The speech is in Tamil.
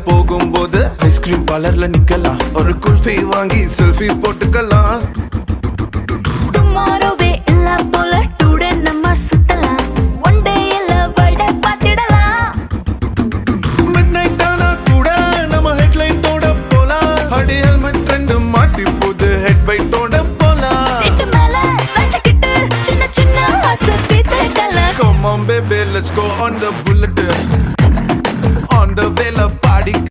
போகும்போது ஐஸ்கிரீம் பார்லர்ல நிக்கலாம், ஒரு குல்ஃபி வாங்கி செல்ஃபி போட்டுக்கலாம். டுமாரோவே இல்ல போல டுடே நம்ம சுத்தலாம், ஒன் டே இல்ல வேர்ல்ட பாத்திடலாம். மிட் நைட் ஆனா கூட நம்ம ஹெட்லைட்டோட போலாம், அடி ஹெல்மெட் ரெண்டு மாட்டி போது ஹெட் பைட்டோட போலாம். சீட்டு மேல சாஞ்சுக்கிட்டு சின்ன சின்ன ஆசை தீர்த்துக்கலாம். Come on baby, let's go on the bullet.